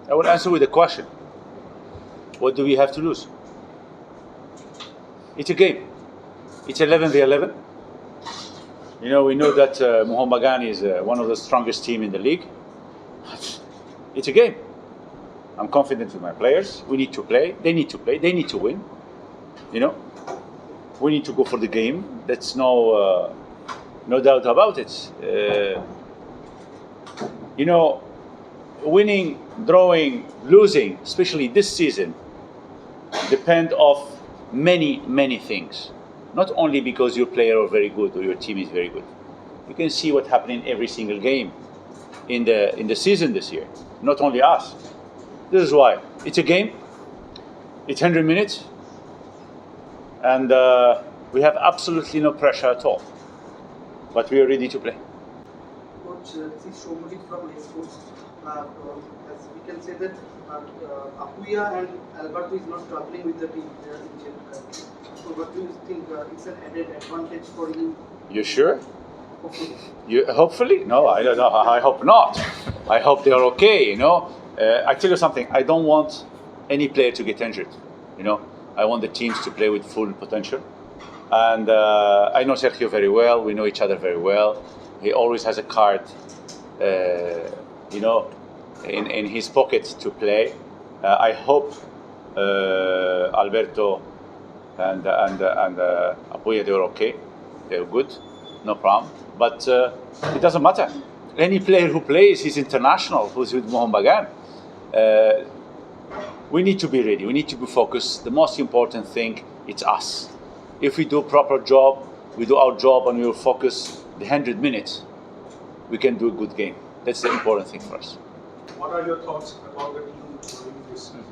I will answer with a question. What do we have to lose? It's a game. It's 11v11. We know that Mohamed Bagan is one of the strongest teams in the league. It's a game. I'm confident with my players. We need to play. They need to play. They need to win. We need to go for the game. That's no doubt about it. Winning, drawing, losing, especially this season, depend of many things. Not only because your player are very good or your team is very good. You can see what happened in every single game in the season this year. Not only us. This is why it's a game. It's 100 minutes, and we have absolutely no pressure at all. But we are ready to play. Coach, this is Somrit from Sports. As we can say that Apuya and Alberto is not traveling with the team. They are in Jeddah. So what do you think? It's an added advantage for you? You sure? Hopefully. Hopefully? No, I don't know. I hope not. I hope they are okay. I tell you something. I don't want any player to get injured. I want the teams to play with full potential. And I know Sergio very well. We know each other very well. He always has a card, in his pocket to play. I hope Alberto and Apuya, they were okay. They're good, no problem. But it doesn't matter. Any player who plays, he's international, who's with Mohamed Bagan. We need to be ready. We need to be focused. The most important thing, it's us. If we do a proper job, we do our job and we will focus the 100 minutes, we can do a good game. That's the important thing for us. What are your thoughts about the team during this season?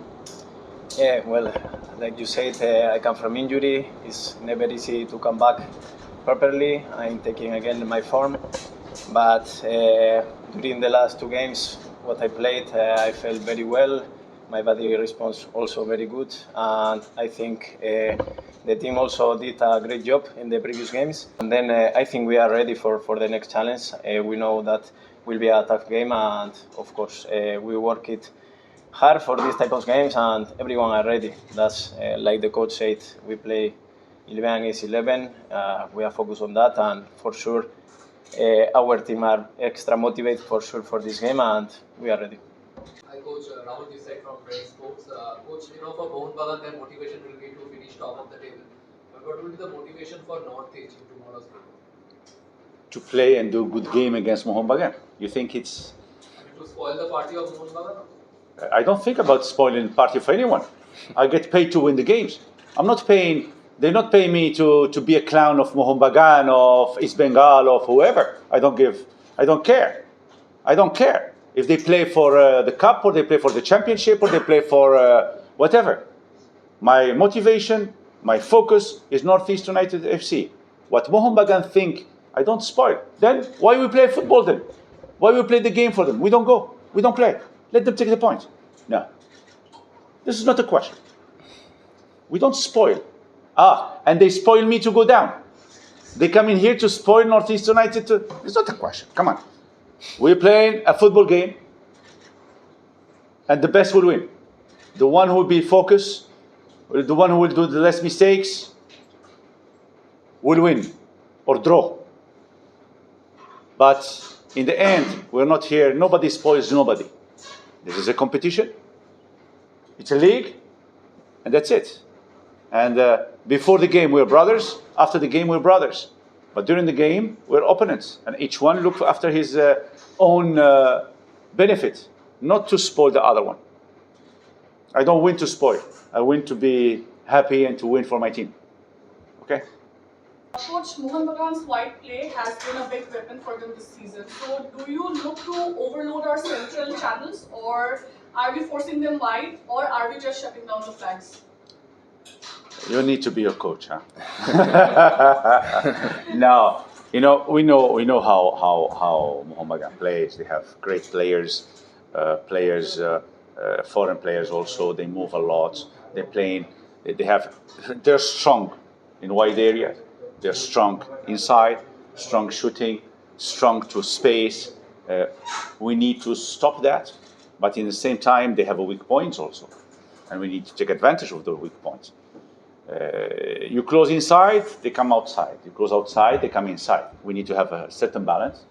Yeah, well, like you said, I come from injury. It's never easy to come back properly. I'm taking again my form. But during the last two games, what I played, I felt very well. My body response also very good. And I think the team also did a great job in the previous games. And then I think we are ready for the next challenge. We know that will be a tough game, and of course we work it hard for these type of games, and everyone are ready. That's like the coach said, we play 11 is 11. We are focused on that, and for sure our team are extra motivated for sure for this game, and we are ready. Hi Coach, Rahul this side from Pressmeet. Coach, for Mohamed Bagan, their motivation will be to finish top of the table. But what will be the motivation for Northeast in tomorrow's game? To play and do a good game against Mohamed Bagan. You think it's... To spoil the party of Mohamed Bagan? I don't think about spoiling the party for anyone. I get paid to win the games. They're not paying me to be a clown of Mohamed Bagan, of East Bengal, of whoever. I don't care. I don't care if they play for the cup, or they play for the championship, or they play for whatever. My motivation, my focus is Northeast United FC. What Mohamed Bagan think, I don't spoil. Then why we play football then? Why we play the game for them? We don't go. We don't play. Let them take the point. No. This is not a question. We don't spoil. And they spoil me to go down. They come in here to spoil Northeast United. It's not a question. Come on. We're playing a football game, and the best will win. The one who will be focused, the one who will do the less mistakes, will win or draw. But in the end, we're not here. Nobody spoils nobody. This is a competition. It's a league, and that's it. And before the game, we're brothers. After the game, we're brothers. But during the game, we're opponents. And each one looks after his own benefit, not to spoil the other one. I don't win to spoil. I win to be happy and to win for my team. Okay? Coach, Mohamed Bagan's wide play has been a big weapon for them this season. So do you look to overload our central channels, or are we forcing them wide, or are we just shutting down the flanks? You need to be your coach, huh? No, we know how Mohamed Bagan plays. They have great players, foreign players also. They move a lot. They're strong in wide areas. They're strong inside, strong shooting, strong to space. We need to stop that. But in the same time, they have a weak points also, and we need to take advantage of the weak points. You close inside, they come outside. You close outside, they come inside. We need to have a certain balance.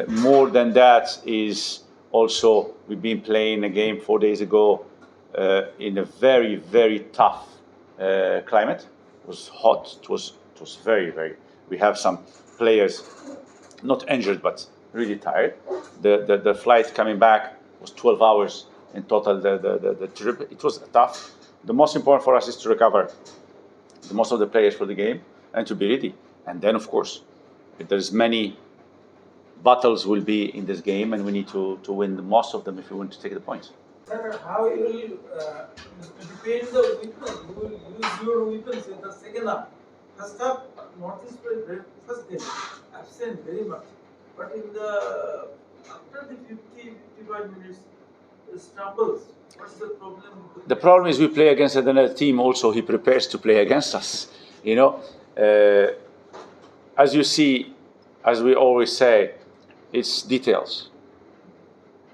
More than that is also, we've been playing a game 4 days ago in a very, very tough climate. It was hot. It was very, very. We have some players not injured but really tired. The flight coming back was 12 hours in total. The trip, it was tough. The most important for us is to recover the most of the players for the game and to be ready. And then, of course, if there's many battles will be in this game, and we need to win the most of them if we want to take the points. Sir, how you will defend the weapons? You will use your weapons in the second half. First half, Northeast played very first game, absent very much. But in the after the 50-55 minutes, stumbles. What's the problem? The problem is we play against another team. Also, he prepares to play against us. You know, as you see, as we always say, it's details.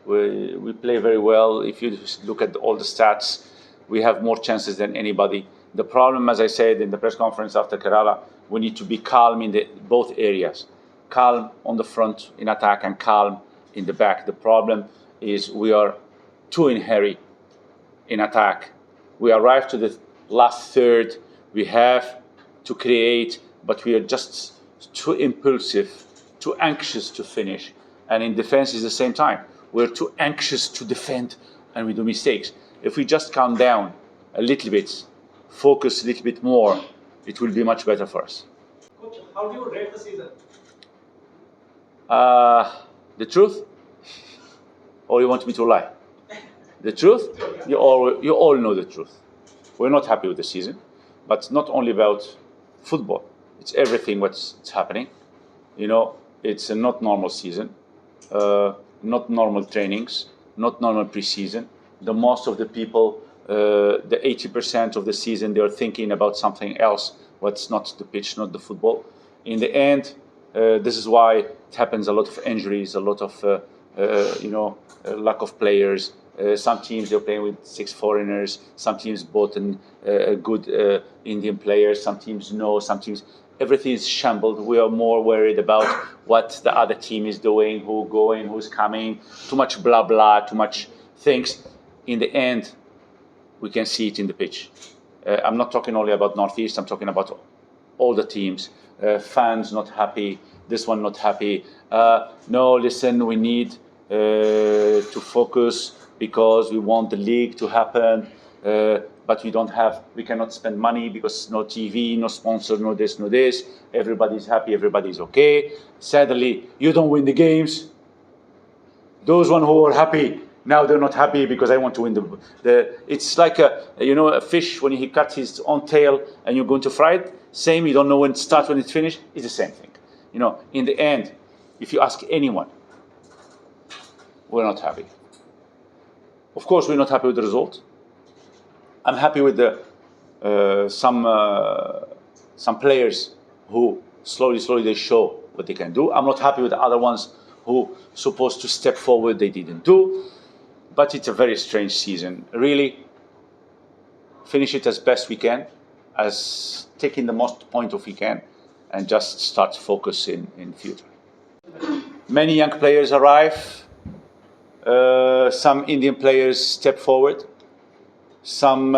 We play very well. If you look at all the stats, we have more chances than anybody. The problem, as I said in the press conference after Kerala, we need to be calm in both areas. Calm on the front in attack and calm in the back. The problem is we are too in hurry in attack. We arrive to the last third. We have to create, but we are just too impulsive, too anxious to finish. And in defense is the same time. We're too anxious to defend and we do mistakes. If we just calm down a little bit, focus a little bit more, it will be much better for us. Coach, how do you rate the season? The truth? Or you want me to lie? The truth? You all know the truth. We're not happy with the season, but it's not only about football. It's everything what's happening. You know, it's a not normal season, not normal trainings, not normal preseason. The most of the people, the 80% of the season, they're thinking about something else, what's not the pitch, not the football. In the end, this is why it happens. A lot of injuries, a lot of lack of players. Some teams they're playing with 6 foreigners. Some teams bought good Indian players. Some teams no. Some teams everything is shambled. We are more worried about what the other team is doing, who's going, who's coming. Too much blah blah. Too much things. In the end, we can see it in the pitch. I'm not talking only about Northeast. I'm talking about all the teams. Fans not happy. This one not happy. No, listen. We need to focus because we want the league to happen, but we cannot spend money because no TV, no sponsor, no this, no this. Everybody's happy, everybody's okay. Sadly, you don't win the games. Those one who are happy, now they're not happy because I want to win it's like a fish when he cuts his own tail and you're going to fry it. Same, you don't know when it starts, when it's finished. It's the same thing. You know, in the end, if you ask anyone, we're not happy. Of course, we're not happy with the result. I'm happy with some players who slowly they show what they can do. I'm not happy with the other ones who supposed to step forward, they didn't do. But it's a very strange season. Really, finish it as best we can, as taking the most point of we can, and just start focusing in future. Many young players arrive. Some Indian players step forward. Some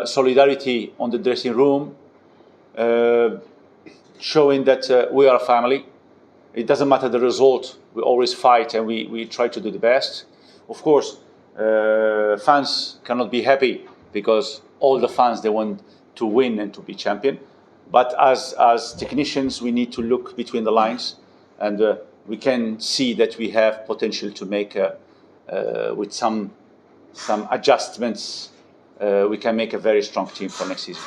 solidarity on the dressing room, showing that we are a family. It doesn't matter the result. We always fight and we try to do the best. Of course, fans cannot be happy because all the fans, they want to win and to be champion. But as technicians, we need to look between the lines, and we can see that we have potential to make, with some adjustments, we can make a very strong team for next season.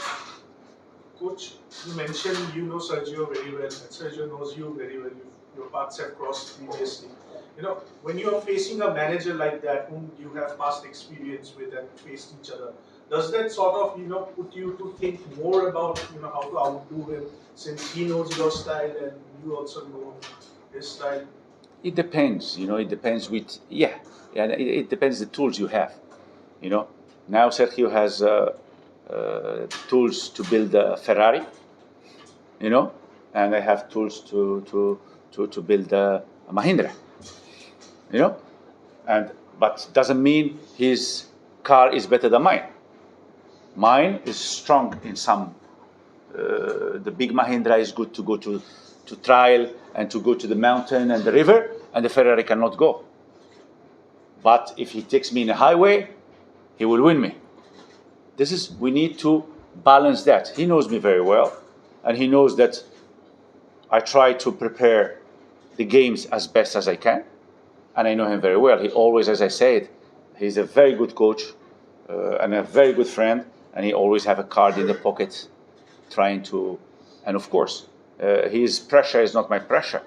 Coach, you mentioned you know Sergio very well, and Sergio knows you very well. Your paths have crossed previously. You know, when you are facing a manager like that, whom you have past experience with and faced each other, does that sort of, put you to think more about, how to outdo him, since he knows your style and you also know his style? It depends, it depends and it depends the tools you have, Now Sergio has tools to build a Ferrari, and I have tools to build a Mahindra, but doesn't mean his car is better than mine. Mine is strong in some. The big Mahindra is good to go to trial and to go to the mountain and the river, and the Ferrari cannot go. But if he takes me in a highway, he will win me. We need to balance that. He knows me very well, and he knows that I try to prepare the games as best as I can, and I know him very well. He always, as I said, he's a very good coach and a very good friend, and he always have a card in the pocket trying to, and of course, his pressure is not my pressure.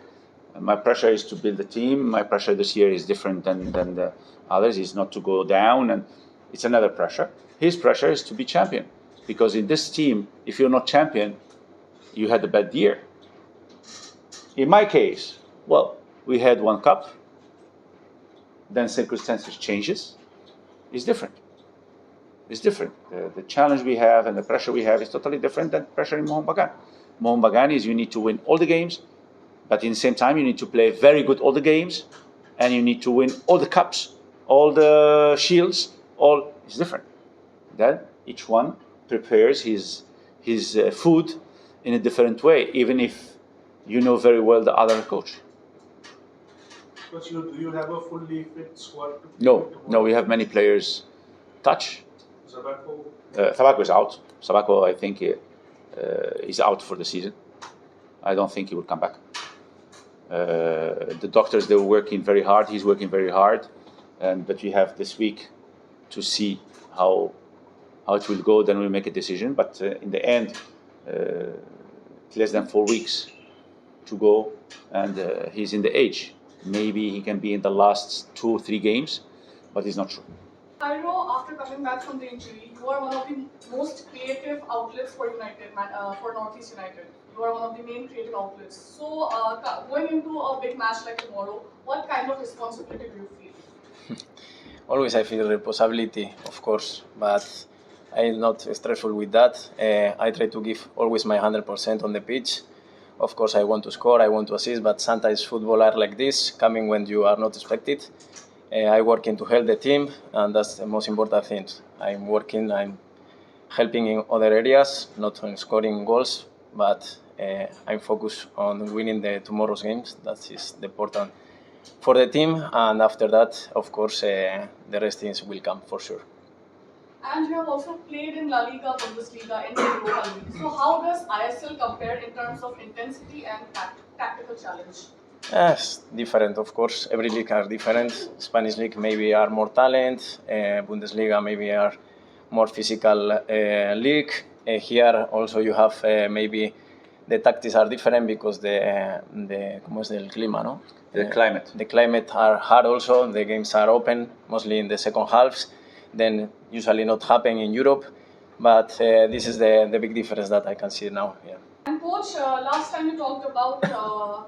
My pressure is to build a team. My pressure this year is different than the others. It's not to go down, and it's another pressure. His pressure is to be champion, because in this team, if you're not champion, you had a bad year. In my case, well, we had one cup, then circumstances changes. It's different. It's different. The challenge we have and the pressure we have is totally different than pressure in Mohun Bagan. Mohun Bagan is you need to win all the games, but in the same time you need to play very good all the games, and you need to win all the cups, all the shields, it's different. Then each one prepares his food in a different way, even if you know very well the other coach. Coach, do you have a fully fit squad? No, we have many players. Touch. Tabako is out. Tabako, I think, is out for the season. I don't think he will come back. The doctors, they were working very hard. He's working very hard, but we have this week to see how it will go. Then we'll make a decision. But in the end, less than 4 weeks to go, and he's in the age. Maybe he can be in the last 2 or 3 games, but it's not true. Cairo, after coming back from the injury, you are one of the most creative outlets for for Northeast United. You are one of the main creative outlets. So, going into a big match like tomorrow, what kind of responsibility do you feel? Always I feel responsibility, of course, but I'm not stressful with that. I try to give always my 100% on the pitch. Of course, I want to score, I want to assist, but sometimes football are like this, coming when you are not expected. I'm working to help the team, and that's the most important thing. I'm helping in other areas, not on scoring goals, but I'm focused on winning tomorrow's games. That is the important for the team, and after that, of course, the rest things will come for sure. And you have also played in La Liga, Bundesliga, in the Europa League. So how does ISL compare in terms of intensity and tactical challenge? Yes, different, of course. Every league are different. Spanish league maybe are more talent. Bundesliga maybe are more physical league. Here also you have maybe the tactics are different because ¿cómo es el clima, no? The climate. The climate are hard also. The games are open mostly in the second halves. Then usually not happen in Europe. But this is the big difference that I can see now. Yeah. And coach, last time you talked about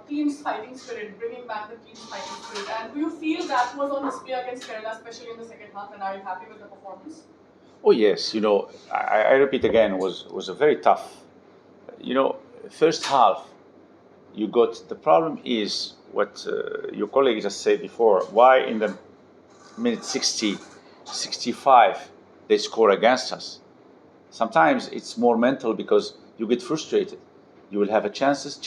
team's fighting spirit, bringing back the team's fighting spirit. And do you feel that was on display against Kerala, especially in the second half? And are you happy with the performance? Oh yes, I repeat again, was a very tough. First half, you got the problem is what your colleague just said before. Why in the minute 60, 65 they score against us? Sometimes it's more mental because you get frustrated. You will have chances.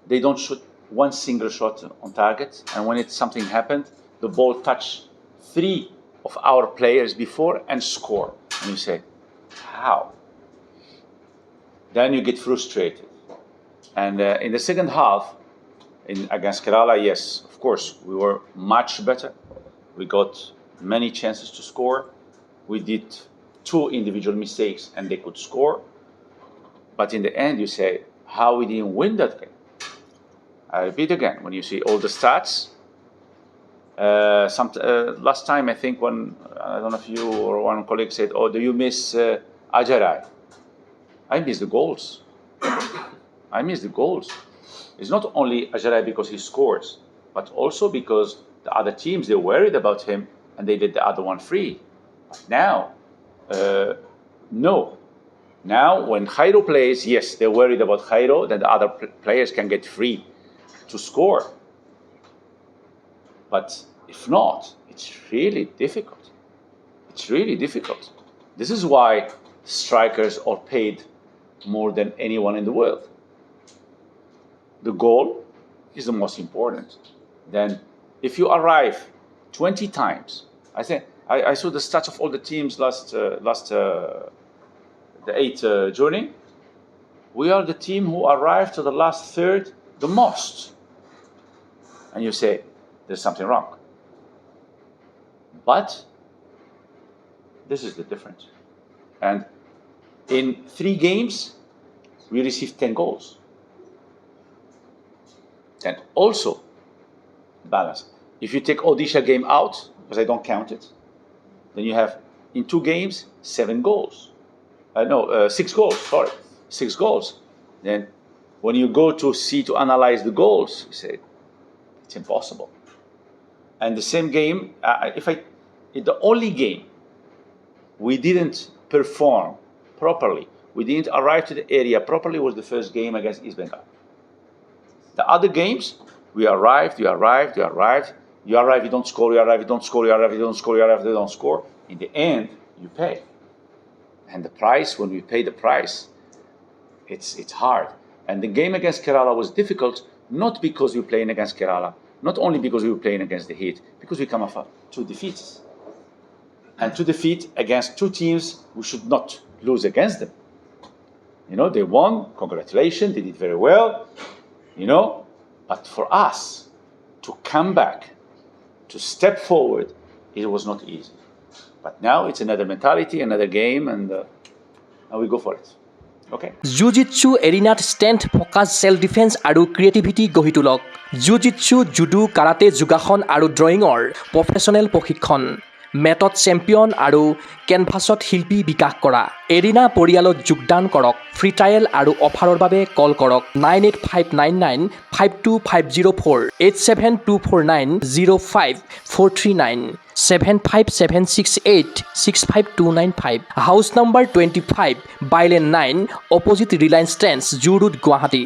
They don't shoot one single shot on target, and when something happened, the ball touched 3 of our players before and score. And you say, how? Then you get frustrated. And in the second half, against Kerala, yes, of course, we were much better. We got many chances to score. We did 2 individual mistakes and they could score. But in the end, you say, how we didn't win that game? I repeat again, when you see all the stats, last time I think I don't know if you or one colleague said, oh, do you miss Ajarai? I miss the goals. is not only Ajarai because he scores, but also because the other teams, they're worried about him and they let the other one free. But now, no. Now, when Jairo plays, yes, they're worried about Jairo, that the other players can get free to score. But if not, it's really difficult. It's really difficult. This is why strikers are paid more than anyone in the world. The goal is the most important. Then, if you arrive 20 times, I saw the stats of all the teams the 8th journey. We are the team who arrived to the last third the most. And you say, there's something wrong. But this is the difference. And in 3 games, we received 10 goals. And also, balance. If you take Odisha game out, because I don't count it, then you have, in 2 games, 7 goals. 6 goals, sorry. 6 goals. Then when you go to analyze the goals, you say, it's impossible. And the same game, the only game we didn't perform properly, we didn't arrive to the area properly, was the first game against East Bengal. The other games, we arrived, you don't score, you arrive, you don't score, you arrive, you don't score, you arrive, you don't score. In the end, you pay. And the price, when we pay the price, it's hard. And the game against Kerala was difficult, not because we were playing against Kerala, not only because we were playing against the Heat, because we come off 2 defeats. And 2 defeats against 2 teams, we should not lose against them. They won, congratulations, they did very well, But for us to come back, to step forward, it was not easy. But now it's another mentality, another game, and we go for it. Okay? Jiu-Jitsu এৰিনাত strength focus self defence আৰু creativity গঢ়ি তোলক Jiu-Jitsu judo karate যোগাসন আৰু ড্ৰয়িঙৰ professional প্ৰশিক্ষণ মেটত champion আৰু কেনভাছত শিল্পী বিকাশ কৰা এৰিনা পৰিয়ালত যোগদান কৰক ফ্ৰী ট্ৰায়েল আৰু অফাৰৰ বাবে কল কৰক 9859952504 872490539 75768 house number 25 bylane 9 opposite Reliance Trends zoo road Guwahati